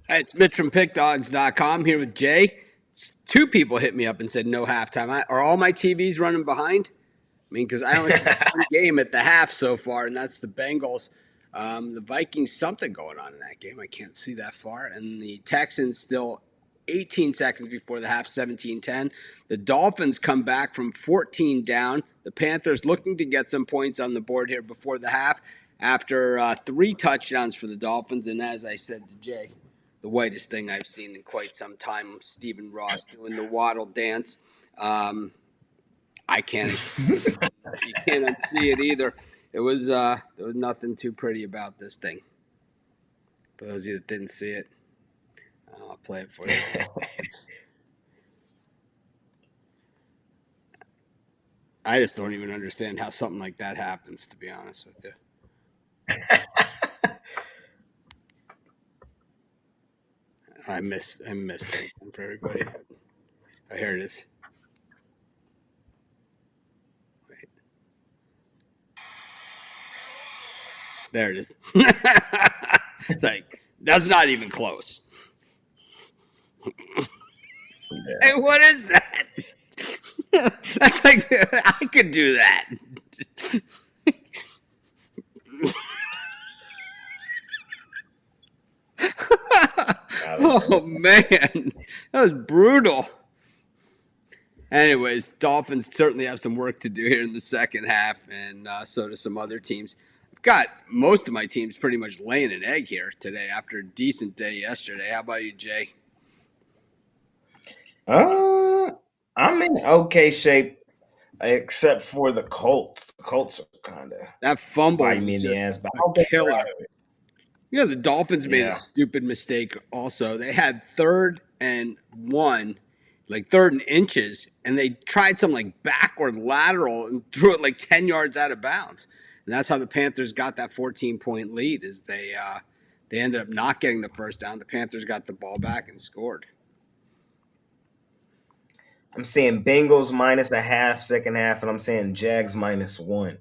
Hi, it's Mitch from PickDogs.com here with Jay. Two people hit me up and said no halftime. Are all my TVs running behind? I mean, because I only see one game at the half so far, and that's the Bengals. The Vikings, something going on in that game. I can't see that far. And the Texans still 18 seconds before the half, 17-10. The Dolphins come back from 14 down. The Panthers looking to get some points on the board here before the half after three touchdowns for the Dolphins. And as I said to Jay, the whitest thing I've seen in quite some time, Stephen Ross doing the waddle dance. I can't explain it. You can't unsee it either. It was there was nothing too pretty about this thing. For those of you that didn't see it, I'll play it for you. I just don't even understand how something like that happens, to be honest with you. I missed it for everybody. Oh, here it is. Wait. There it is. It's like, that's not even close. Hey, what is that? That's like, I could do that. Oh, man. That was brutal. Anyways, Dolphins certainly have some work to do here in the second half, and so do some other teams. I've got most of my teams pretty much laying an egg here today after a decent day yesterday. How about you, Jay? I'm in okay shape except for the Colts. The Colts are kind of That fumble biting was me in the just ass, but I a don't think they're killer. out of it. The Dolphins made a Yeah, stupid mistake also. They had 3rd and 1, like 3rd and inches, and they tried some like backward lateral and threw it like 10 yards out of bounds. And that's how the Panthers got that 14-point lead is they ended up not getting the first down. The Panthers got the ball back and scored. I'm seeing Bengals minus a half second half, and I'm saying Jags -1.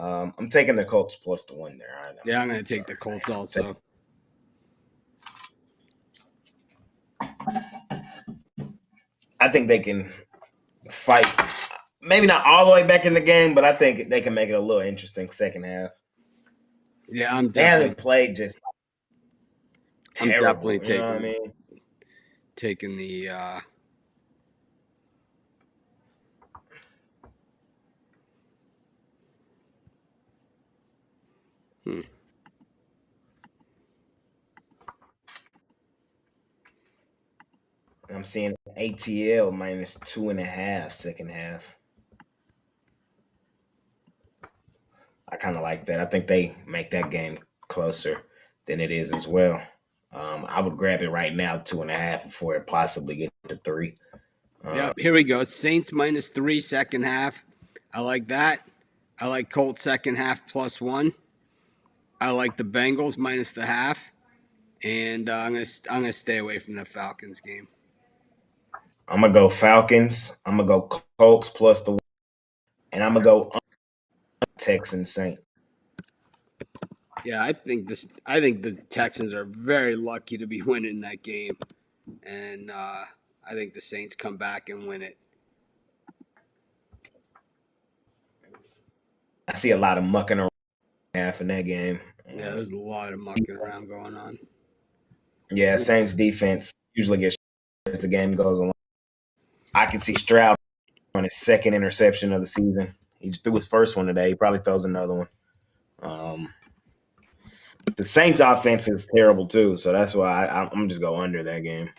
I'm taking the Colts plus the one there. I know. Yeah, I'm going to take Sorry. the Colts also. I think they can fight. Maybe not all the way back in the game, but I think they can make it a little interesting second half. Yeah, They haven't played just I'm definitely terrible. You know what I mean? taking the hmm. I'm seeing ATL -2.5 second half. I kind of like that. I think they make that game closer than it is as well. I would grab it right now, 2.5 before it possibly get to 3. Yep, here we go. Saints -3 second half. I like that. I like Colts second half +1. I like the Bengals minus the half, and I'm gonna stay away from the Falcons game. I'm gonna go Falcons. I'm gonna go Colts plus the, and I'm gonna go Texans Saints. Yeah, I think the Texans are very lucky to be winning that game, and I think the Saints come back and win it. I see a lot of mucking around half in that game. Yeah, there's a lot of mucking around going on. Yeah, Saints defense usually gets as the game goes along. I can see Stroud on his second interception of the season. He just threw his first one today. He probably throws another one. Um, the Saints offense is terrible too, so that's why I'm just go under that game.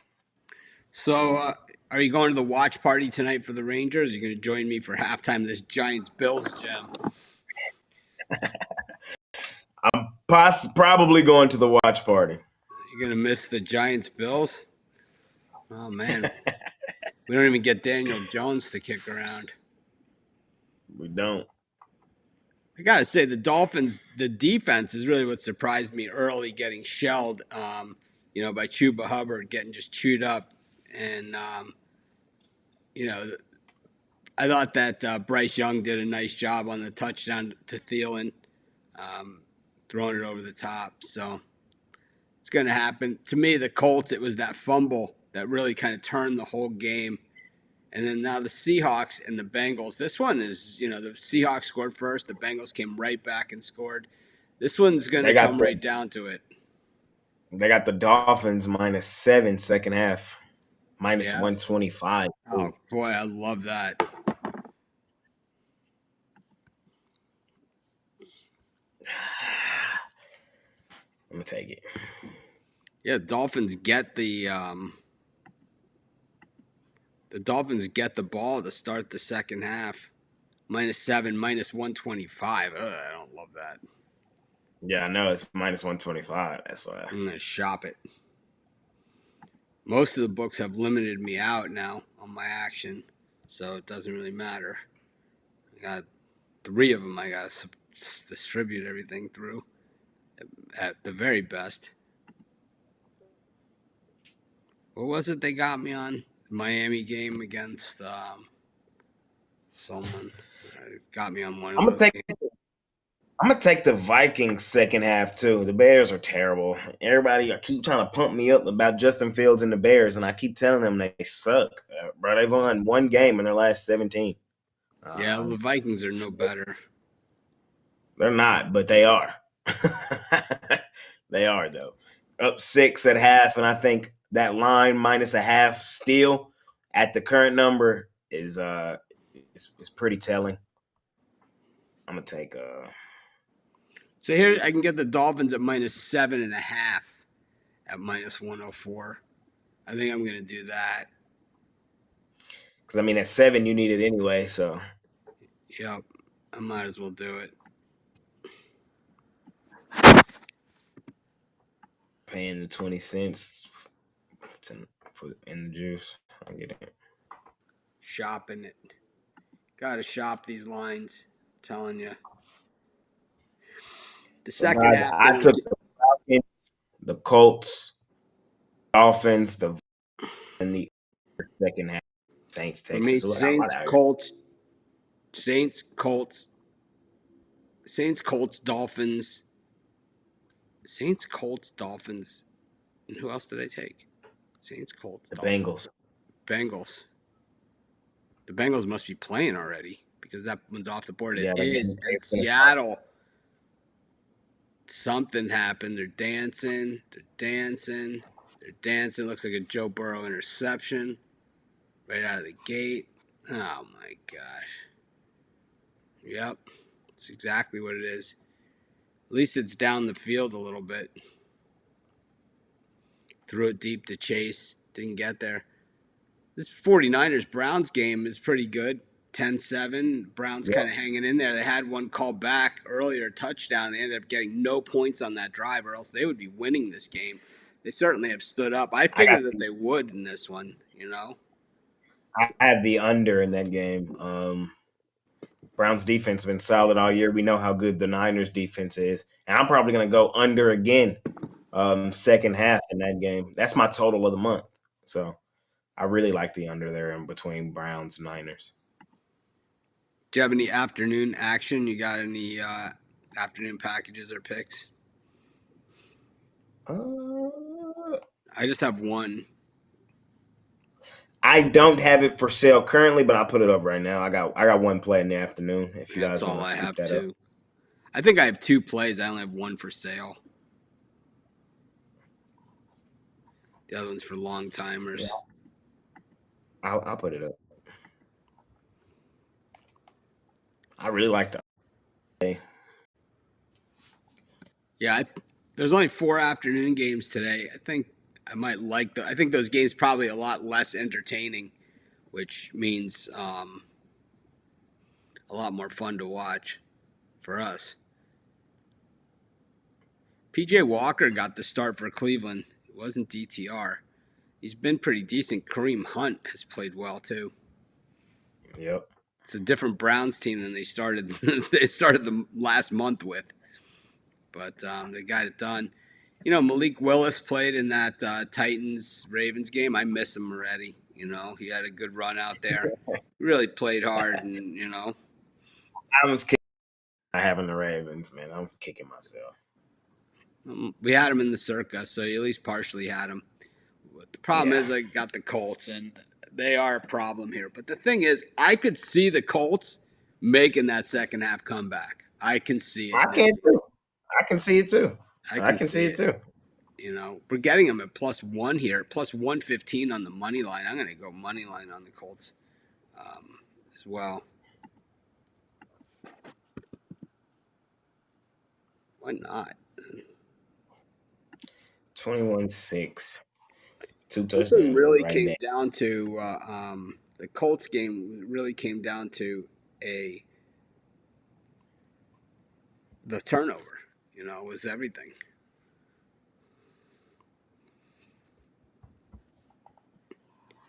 So, are you going to the watch party tonight for the Rangers? Are you going to join me for halftime of this Giants Bills gem? I'm probably going to the watch party. You're going to miss the Giants Bills? Oh man, we don't even get Daniel Jones to kick around. We don't. I gotta say, the Dolphins, the defense is really what surprised me early, getting shelled, by Chuba Hubbard getting just chewed up, and you know, I thought that Bryce Young did a nice job on the touchdown to Thielen, throwing it over the top. So It's going to happen. To me, the Colts, it was that fumble that really kind of turned the whole game. And then now the Seahawks and the Bengals. This one is, the Seahawks scored first. The Bengals came right back and scored. This one's going They to got come right down to it. the Dolphins -7 second half, Yeah. -125. Oh, boy, I love that. I'm gonna take it. Yeah, Dolphins get the Dolphins get the ball to start the second half. -7, -125. Ugh, I don't love that. Yeah, I know it's -125. That's why. I'm going to shop it. Most of the books have limited me out now on my action, so it doesn't really matter. I got 3 of them I got to distribute everything through at the very best. What was it they got me on? The Miami game against someone. It got me on one of I'm gonna those take. games. I'm gonna take the Vikings second half too. The Bears are terrible. Everybody, I keep trying to pump me up about Justin Fields and the Bears, and I keep telling them they suck, bro. They've won one game in their last 17. Yeah, the Um, Vikings are no better. they're not, but they are. They are though. Up 6 at half, and I think that line -0.5 still at the current number is pretty telling. I'm gonna take So here I can get the Dolphins at -7.5 at -104. I think I'm gonna do that. because I mean at 7 you need it anyway, so Yep, I might as well do it. paying the 20 cents in the juice. I get it. Shopping it. Gotta shop these lines. I'm telling you. The So second guys, half I didn't. took the Falcons, the Colts, Dolphins, and the second half Saints For me, Texans. Look, I'm out here. Saints, Colts, Saints, Colts, Dolphins, Saints, Colts, Dolphins, and who else did I take? Saints, Colts, The Dolphins, Bengals. Bengals. The Bengals must be playing already because that one's off the board. It Yeah, is. they're And gonna start. Seattle, something happened. They're dancing. They're dancing. They're dancing. Looks like a Joe Burrow interception right out of the gate. Oh my gosh. Yep. That's exactly what it is. At least it's down the field a little bit. Threw it deep to Chase. Didn't get there. This 49ers Browns game is pretty good. 10-7. Browns Yep. kind of hanging in there. They had one called back earlier, touchdown. They ended up getting no points on that drive, or else they would be winning this game. They certainly have stood up. I I got figured that they would in this one, I have the under in that game. Browns defense has been solid all year. We know how good the Niners defense is. And I'm probably gonna go under again second half in that game. That's my total of the month. So I really like the under there in between Browns and Niners. Do you have any afternoon action? You got any afternoon packages or picks? I just have one. I don't have it for sale currently, but I'll put it up right now. I got one play in the afternoon if you That's guys want all to I scoop have that up. too. I think I have 2 plays. I only have one for sale. The other one's for long timers. Yeah, I'll put it up. I really like the Yeah, there's only 4 afternoon games today. I think I might like I think those games probably a lot less entertaining, which means a lot more fun to watch for us. PJ Walker got the start for Cleveland. It wasn't DTR. He's been pretty decent. Kareem Hunt has played well too. Yep. It's a different Browns team than they started. They started the last month with, but they got it done. Malik Willis played in that Titans Ravens game. I miss him already. He had a good run out there. He really played hard, and I was kicking. I having the Ravens, man. I'm kicking myself. We had him in the circa, so you at least partially had him. But the problem Yeah, is, I got the Colts, and they are a problem here. But the thing is, I could see the Colts making that second half comeback. I can see it I this can year. too. I can see it too. I I can can see see it it. too. We're getting them at +1 here, +115 on the money line. I'm going to go money line on the Colts as well. Why not? 21-6. Two This one touchdowns really right came there. down to the Colts game. Really came down to a the turnover. Was everything.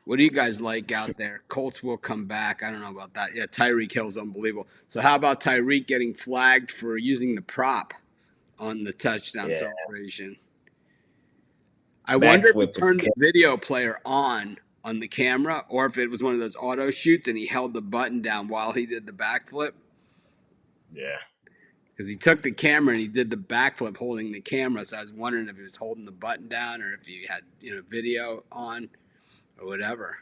What do you guys like out there? Colts will come back. I don't know about that. Yeah, Tyreek Hill's unbelievable. So how about Tyreek getting flagged for using the prop on the touchdown Yeah, celebration? I wonder if he backflip with the turned the catch. video player on the camera, or if it was one of those auto shoots and he held the button down while he did the backflip. Yeah, Because he took the camera and he did the backflip holding the camera. So I was wondering if he was holding the button down or if he had video on or whatever.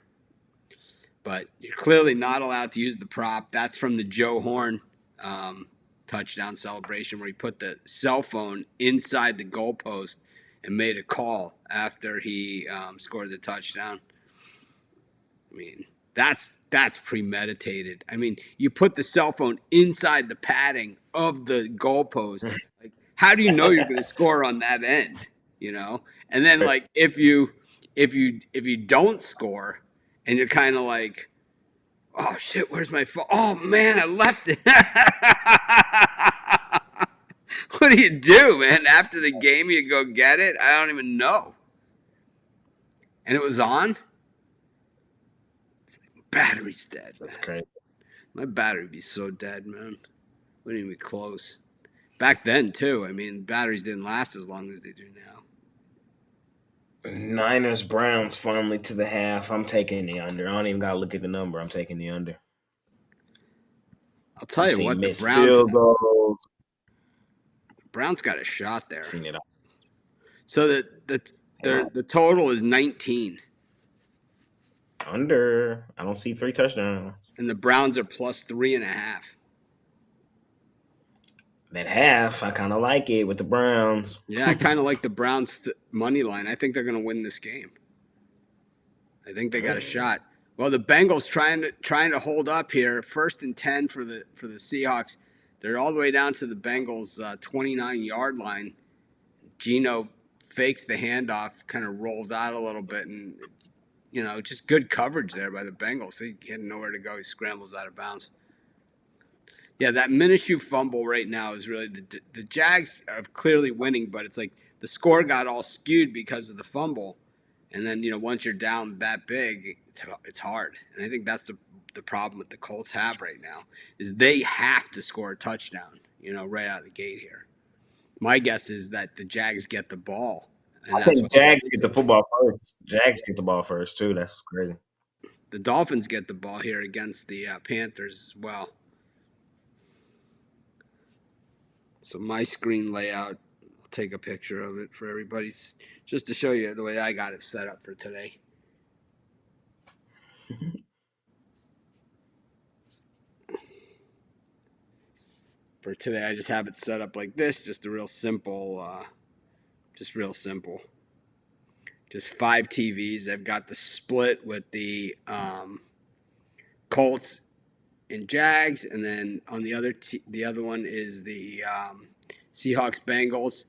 But you're clearly not allowed to use the prop. That's from the Joe Horn um, touchdown celebration where he put the cell phone inside the goalpost and made a call after he scored the touchdown. I mean, that's premeditated. I mean, you put the cell phone inside the padding of the goalpost. Like, how do you know you're going to score on that end? And then like if you don't score, and you're kind of like, oh shit, where's my phone? Oh man, I left it. What do you do, man? After the game, you go get it? I don't even know. And it was on. Battery's dead, that's man. crazy. My battery would be so dead, man. Wouldn't even be close. Back then, too. I mean, batteries didn't last as long as they do now. Niners Browns finally to the half. I'm taking the under. I don't even gotta look at the number. I'm taking the under. I'll You tell you see what, the missed Browns field goals. Browns got a shot there. Seen it all. So the total is 19, Under. I don't see 3 touchdowns. and the Browns are +3.5. That half, I kind of like it with the Browns. Yeah, I kind of like the Browns money line. I think they're going to win this game. I think they got a shot. Well, the Bengals trying to hold up here. 1st and 10 for the Seahawks. They're all the way down to the Bengals 29-yard line. Geno fakes the handoff, kind of rolls out a little bit, and just good coverage there by the Bengals. He had nowhere to go. He scrambles out of bounds. Yeah, that Minshew fumble right now is really the Jags are clearly winning, but it's like the score got all skewed because of the fumble, and then once you're down that big, it's hard, and I think that's the problem that the Colts have right now is they have to score a touchdown, right out of the gate here. My guess is that the Jags get the ball, and I that's think what Jags opens get the it. football first. Jags get the ball first, too. That's crazy. The Dolphins get the ball here against the Panthers as well. So my screen layout, I'll take a picture of it for everybody just to show you the way I got it set up for today. For today, I just have it set up like this, just a real simple, just real simple. Just 5 TVs. I've got the split with the Colts and Jags, and then on the other one is the Seahawks Bengals.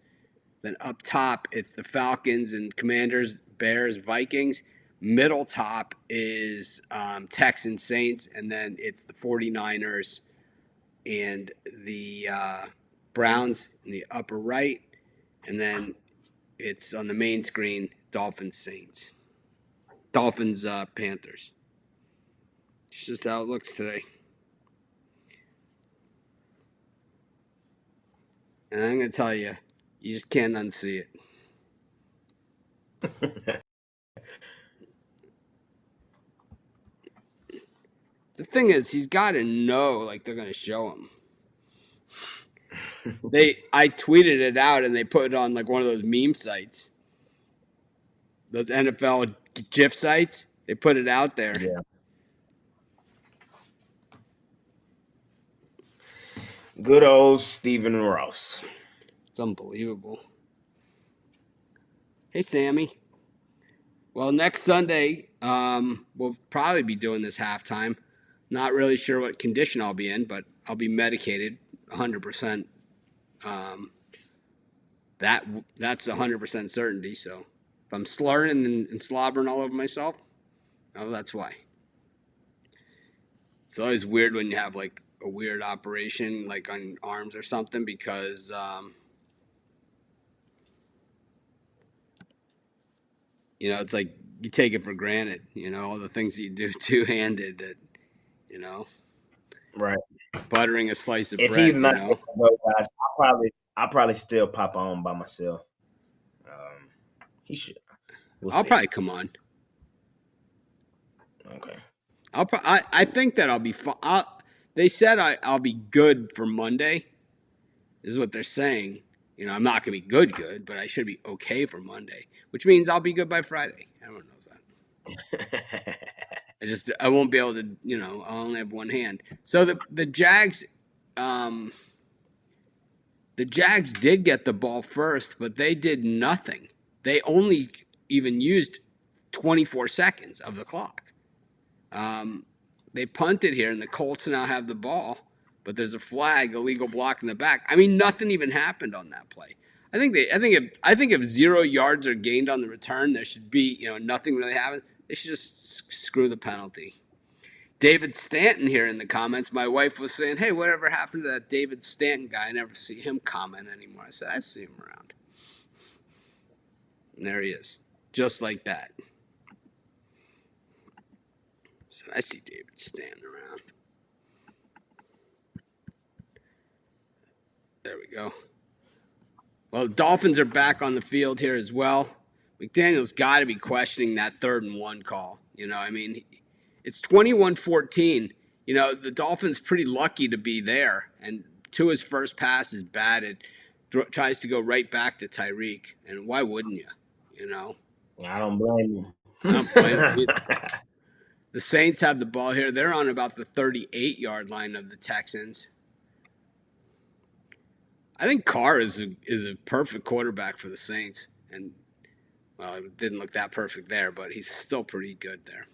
Then up top, it's the Falcons and Commanders, Bears, Vikings. Middle top is Texans, Saints, and then it's the 49ers and the Browns in the upper right. And then it's on the main screen, Dolphins, Saints. Dolphins, Panthers. It's just how it looks today. And I'm going to tell you, you just can't unsee it. The thing is, he's got to know, like, they're going to show him. I tweeted it out and they put it on like one of those meme sites, those NFL GIF sites. They put it out there. Yeah. Good old Stephen Ross. It's unbelievable. Hey, Sammy. Well, next Sunday, we'll probably be doing this halftime. Not really sure what condition I'll be in, but I'll be medicated 100%. That's 100% certainty. So if I'm slurring and slobbering all over myself, oh, that's why. It's always weird when you have like a weird operation, like on arms or something, because it's like you take it for granted. All the things that you do two-handed that, you know, Right. buttering a slice of If bread. he's not those guys, I'll probably still pop on by myself. He should. I'll probably come on. Okay. I think that I'll be fine. They said I'll be good for Monday. Is what they're saying. I'm not gonna be good, but I should be okay for Monday, which means I'll be good by Friday. Everyone knows that. I won't be able to. I'll only have one hand. So the Jags, the Jags did get the ball first, but they did nothing. They only even used 24 seconds of the clock. They punted here, and the Colts now have the ball, but there's a flag, illegal block in the back. I mean, nothing even happened on that play. I think if 0 yards are gained on the return, there should be nothing really happened. They should just screw the penalty. David Stanton here in the comments. My wife was saying, "Hey, whatever happened to that David Stanton guy? I never see him comment anymore." I said, "I see him around." And there he is, just like that. So I see David Stanton around. There we go. Well, the Dolphins are back on the field here as well. McDaniel's got to be questioning that 3rd and 1 call. It's 21-14. The Dolphins pretty lucky to be there. And Tua's first pass is batted. Tries to go right back to Tyreek. And why wouldn't you? I don't blame you. I don't blame him either. The Saints have the ball here. They're on about the 38-yard line of the Texans. I think Carr is a perfect quarterback for the Saints. And, well, it didn't look that perfect there, but he's still pretty good there.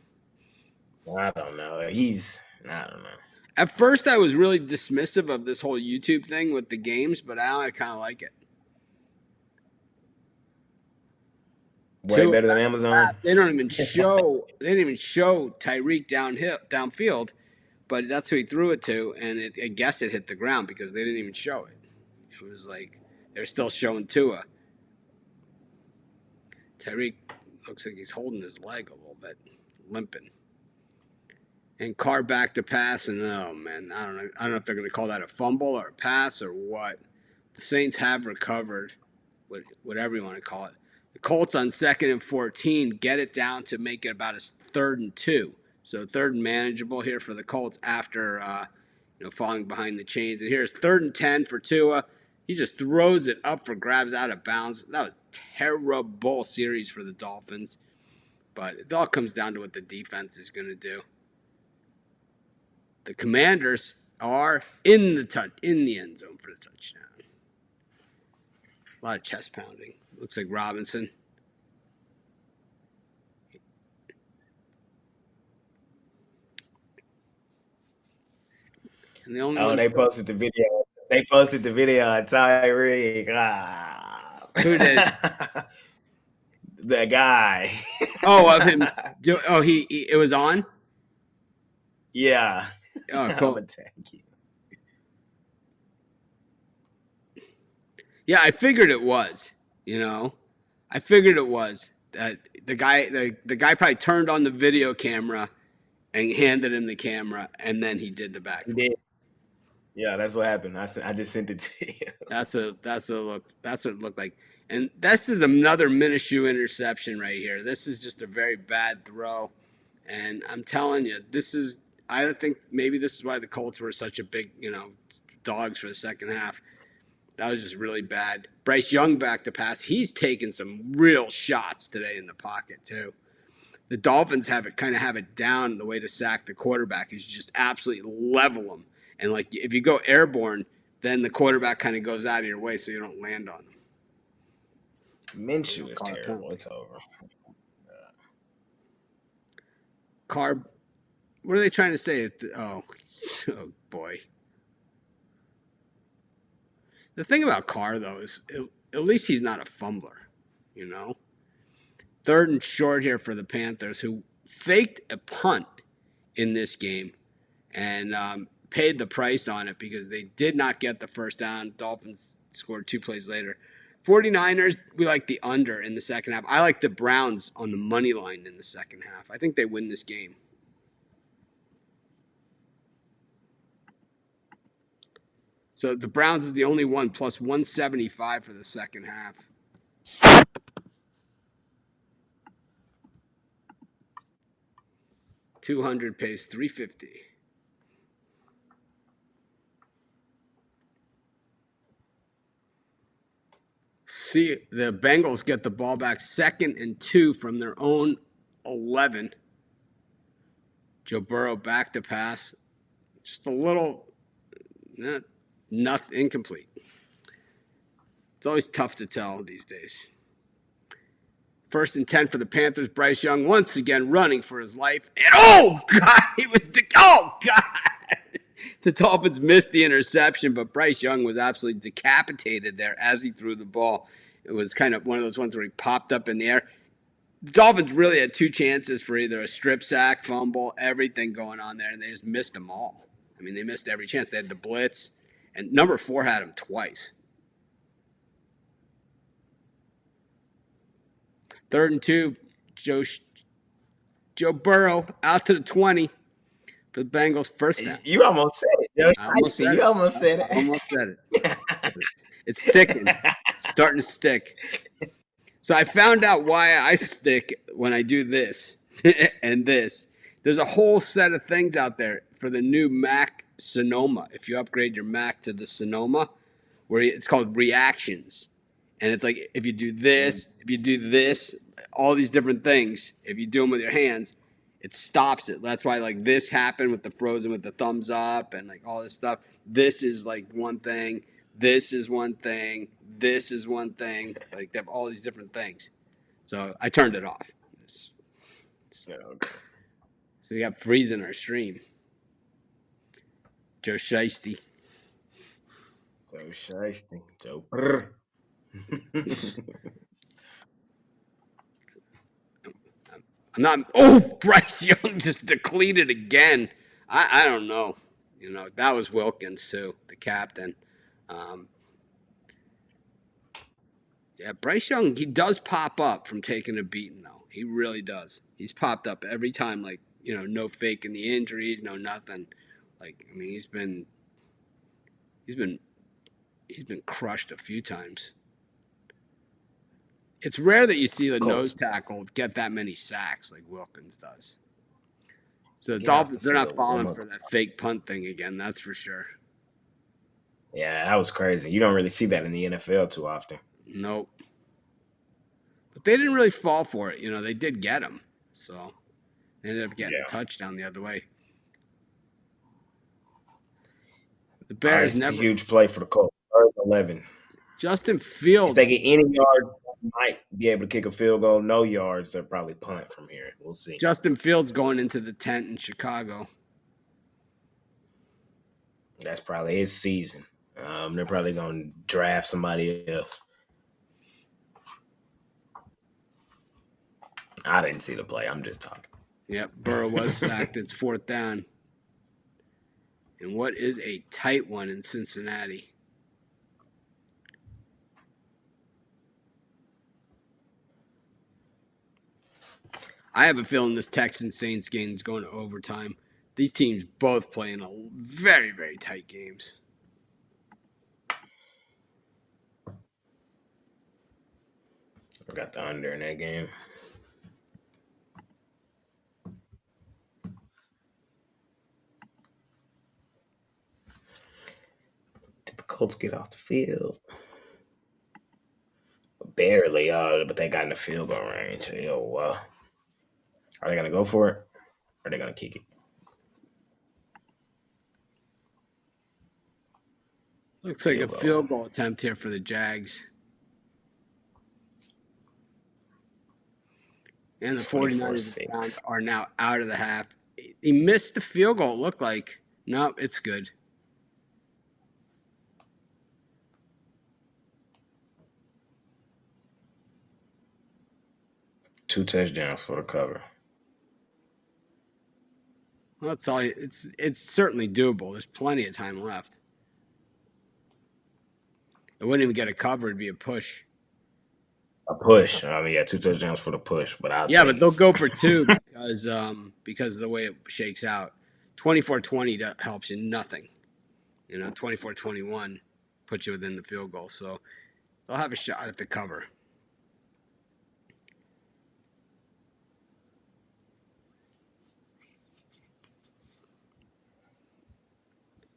I don't know. I don't know. At first, I was really dismissive of this whole YouTube thing with the games, but now I kind of like it. Way better than Amazon. They didn't even show Tyreek downfield, but that's who he threw it to, and I guess it hit the ground because they didn't even show it. It was like they're still showing Tua. Tyreek looks like he's holding his leg a little bit, limping. And Carr back to pass, and oh man, I don't know if they're going to call that a fumble or a pass or what. The Saints have recovered, whatever you want to call it. The Colts on 2nd and 14 get it down to make it about a 3rd and 2. So 3rd and manageable here for the Colts after falling behind the chains. And here's 3rd and 10 for Tua. He just throws it up for grabs out of bounds. That was a terrible series for the Dolphins. But it all comes down to what the defense is going to do. The Commanders are in the end zone for the touchdown. A lot of chest pounding. Looks like Robinson. And the only they posted the video. They posted the video on Tyreek. Who did? The guy. Oh, of him. It was on? Yeah. Oh, cool. Thank you. Yeah, I figured it was. I figured it was that the guy probably turned on the video camera and handed him the camera, and then he did the backflip. He did. Yeah, that's what happened. I just sent it to you. That's what it looked like. And this is another Minshew interception right here. This is just a very bad throw, and I'm telling you, I don't think maybe this is why the Colts were such a big dogs for the second half. That was just really bad. Bryce Young back to pass. He's taken some real shots today in the pocket too. The Dolphins have it down. The way to sack the quarterback is just absolutely level them. And like if you go airborne, then the quarterback kind of goes out of your way so you don't land on them. Minshew is terrible. It's over. Carr, what are they trying to say? Oh boy. The thing about Carr, though, is at least he's not a fumbler, you know? 3rd and short here for the Panthers, who faked a punt in this game and paid the price on it because they did not get the first down. Dolphins scored 2 plays later. 49ers, we like the under in the second half. I like the Browns on the money line in the second half. I think they win this game. So the Browns is the only one, plus 175 for the second half. $200 pays $350. See, the Bengals get the ball back 2nd and 2 from their own 11. Joe Burrow back to pass. Just a little, not incomplete. It's always tough to tell these days. 1st and 10 for the Panthers. Bryce Young once again running for his life. And oh, God, the Dolphins missed the interception, but Bryce Young was absolutely decapitated there as he threw the ball. It was kind of one of those ones where he popped up in the air. The Dolphins really had 2 chances for either a strip sack, fumble, everything going on there, and they just missed them all. I mean, they missed every chance. They had the blitz, and number 4 had him twice. 3rd and 2, Joe Burrow out to the 20 for the Bengals, first down. You almost said it, Joe. I almost said it. It's sticking. It's starting to stick. So I found out why I stick when I do this and this. There's a whole set of things out there for the new Mac Sonoma. If you upgrade your Mac to the Sonoma, where it's called reactions. And it's like if you do this, all these different things, if you do them with your hands, it stops it. That's why like this happened with the Frozen with the thumbs up and like all this stuff. This is like one thing. This is one thing. This is one thing. Like they have all these different things. So I turned it off. Okay. So you got freezing our stream. Joe Shiesty. Joe. I'm not. Oh, Bryce Young just depleted again. I don't know. You know, that was Wilkins too, the captain. Yeah, Bryce Young, he does pop up from taking a beating though. He really does. He's popped up every time, like, you know, no faking the injuries, no nothing. Like, I mean, he's been crushed a few times. It's rare that you see the nose tackle get that many sacks like Wilkins does. So the Dolphins, they're not falling for that fake punt thing again, that's for sure. Yeah, that was crazy. You don't really see that in the NFL too often. Nope. But they didn't really fall for it. You know, they did get him. So they ended up getting a touchdown the other way. The Bears it's a huge play for the Colts. 11. Justin Fields. If they get any yards, they might be able to kick a field goal. No yards, they'll probably punt from here. We'll see. Justin Fields going into the tent in Chicago. That's probably his season. They're probably going to draft somebody else. I didn't see the play. I'm just talking. Yep, Burrow was sacked. It's 4th down. And what is a tight one in Cincinnati? I have a feeling this Texans-Saints game is going to overtime. These teams both playing a very, very tight games. I got the under in that game. Did the Colts get off the field. Barely, but they got in the field goal range. Are they going to go for it? Or are they going to kick it? Looks like a field goal attempt here for the Jags. And the 49ers and Browns are now out of the half. He missed the field goal, it looked like. Nope, it's good. Two touchdowns for the cover. Well, that's all. It's certainly doable. There's plenty of time left. It wouldn't even get a cover. It'd be a push. A push. I mean, yeah, two touchdowns for the push. But but they'll go for two because of the way it shakes out. 24-20 helps you nothing. 24-21 puts you within the field goal. So they'll have a shot at the cover.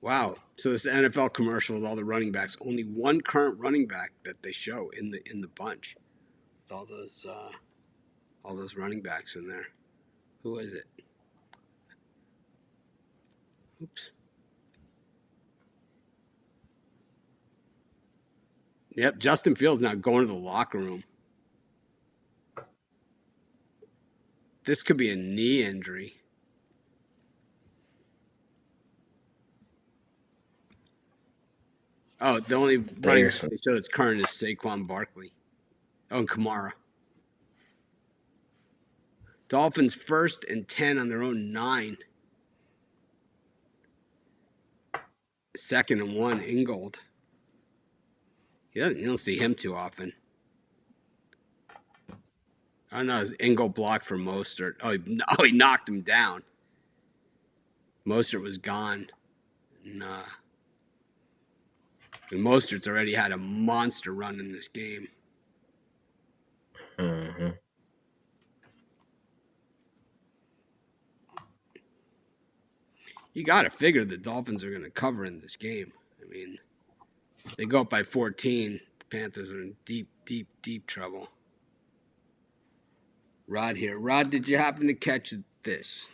Wow. So this NFL commercial with all the running backs, only one current running back that they show in the bunch. With all those running backs in there. Who is it? Oops. Yep, Justin Fields now going to the locker room. This could be a knee injury. Oh, the only running back they show that's current is Saquon Barkley. Oh, and Kamara. Dolphins 1st and 10 on their own 9. 2nd and 1, Ingold. You don't see him too often. Oh, no, Ingold blocked for Mostert. Oh, he knocked him down. Mostert was gone. And Mostert's already had a monster run in this game. Mm-hmm. You got to figure the Dolphins are going to cover in this game. I mean, they go up by 14. The Panthers are in deep, deep, deep trouble. Rod here. Rod, did you happen to catch this?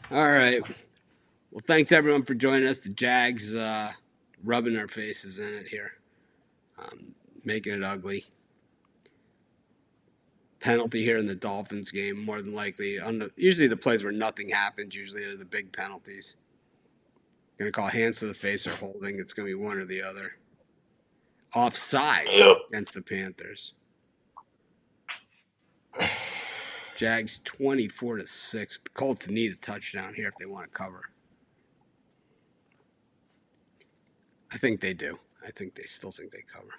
All right. Well, thanks everyone for joining us. The Jags rubbing our faces in it here, making it ugly. Penalty here in the Dolphins game, more than likely. Usually the plays where nothing happens, usually are the big penalties. Going to call hands to the face or holding. It's going to be one or the other. Offside against the Panthers. Jags 24-6. The Colts need a touchdown here if they want to cover. I think they do. I think they still think they cover.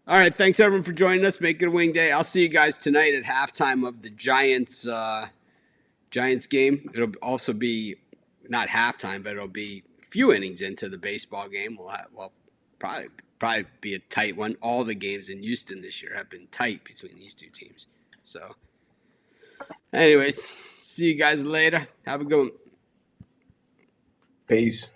All right, thanks everyone for joining us. Make it a wing day. I'll see you guys tonight at halftime of the Giants game. It'll also be not halftime, but it'll be a few innings into the baseball game. We'll probably be a tight one. All the games in Houston this year have been tight between these two teams. So, anyways, see you guys later. Have a good one. Peace.